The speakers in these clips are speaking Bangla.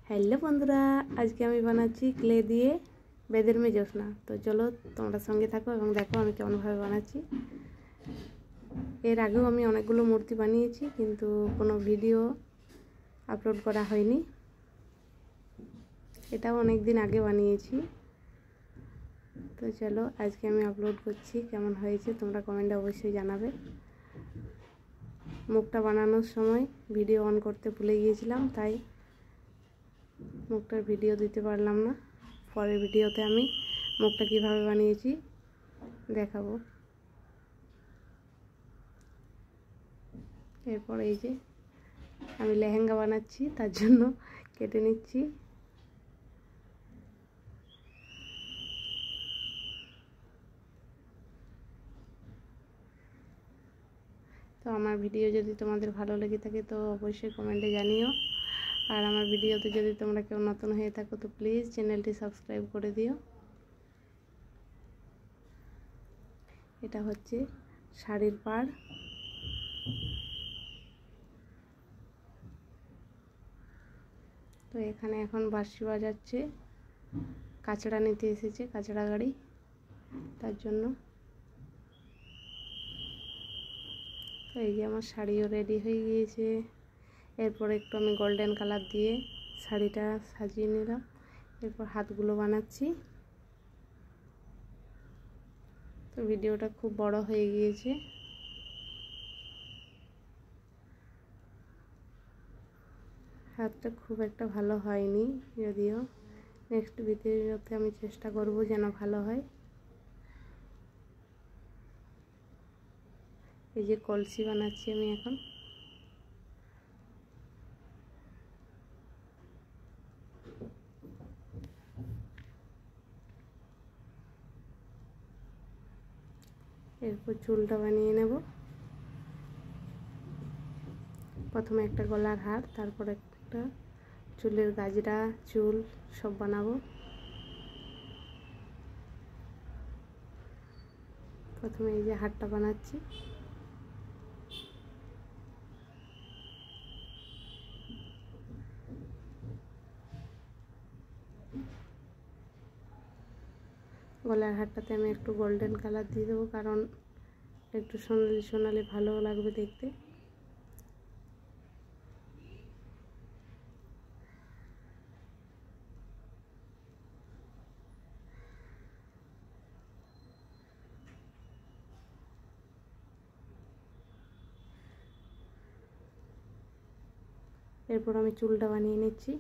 हेलो बंधुरा आज के আমি বানাচ্ছি ক্লে দিয়ে বেদের মে জোসনা। তো চলো তোমরা সঙ্গে থাকো এবং দেখো আমি কেমন ভাবে বানাচ্ছি। এর আগেও আমি অনেকগুলো মূর্তি বানিয়েছি কিন্তু কোনো ভিডিও আপলোড করা হয়নি। এটাও অনেক দিন আগে বানিয়েছি। তো চলো আজকে আমি আপলোড করছি, কেমন হয়েছে তোমরা কমেন্টে অবশ্যই জানাবে। মুখটা বানানোর সময় ভিডিও অন করতে ভুলে গিয়েছিলাম, তাই মুখটার ভিডিও দিতে পারলাম না। পরের ভিডিওতে আমি মুখটা কিভাবে বানিয়েছি দেখাবো। এরপর এই যে আমি লেহেঙ্গা বানাচ্ছি, তার জন্য কেটে নিচ্ছি। তো আমার ভিডিও যদি তোমাদের ভালো লেগে থাকে তো অবশ্যই কমেন্টে জানিও। আর আমার ভিডিওতে যদি তোমরা কেউ নতুন হয়ে থাকো তো প্লিজ চ্যানেলটি সাবস্ক্রাইব করে দিও। এটা হচ্ছে শাড়ির পাড়। তো এখানে এখন বাঁশি বাজাচ্ছে, কাঁচড়া নিতে এসেছে, কাঁচড়া গাড়ি, তার জন্য। তো এই যে আমার শাড়িও রেডি হয়ে গিয়েছে। এরপর একটু আমি গোল্ডেন কালার দিয়ে শাড়িটা সাজিয়ে নিলাম। এরপর হাতগুলো বানাচ্ছি। তো ভিডিওটা খুব বড় হয়ে গিয়েছে। হাতটা খুব একটা ভালো হয়নি, যদিও নেক্সট ভিডিওতে আমি চেষ্টা করব যেন ভালো হয়। এই যে কলসি বানাচ্ছি আমি এখন। এরপর চুলটা বানিয়ে নেব। প্রথমে একটা গলার হার, তারপর একটা চুলের গাজরা, চুল সব বানাবো। প্রথমে এই যে হারটা বানাচ্ছি। গলার হারটাতে আমি একটু গোল্ডেন কালার দিয়ে দেবো, কারণ একটু সোনালি সোনালি ভালো লাগবে দেখতে। এরপর আমি চুলটা বানিয়ে নিচ্ছি।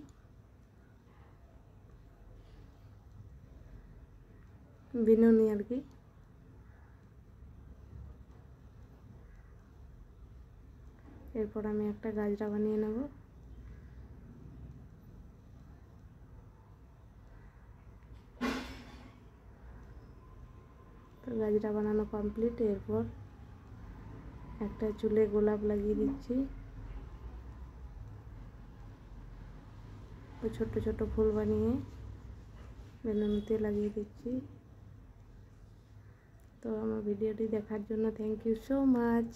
বিনুনি আর কি। এরপর আমি একটা গাজরা বানিয়ে নেব। তো গাজরা বানানো কমপ্লিট। এরপর একটা চুলে গোলাপ লাগিয়ে দিচ্ছি। তো ছোট ছোট ফুল বানিয়ে বেলুনিতে লাগিয়ে দিচ্ছি। তো আমার ভিডিওটি দেখার জন্য থ্যাংক ইউ সো মাচ।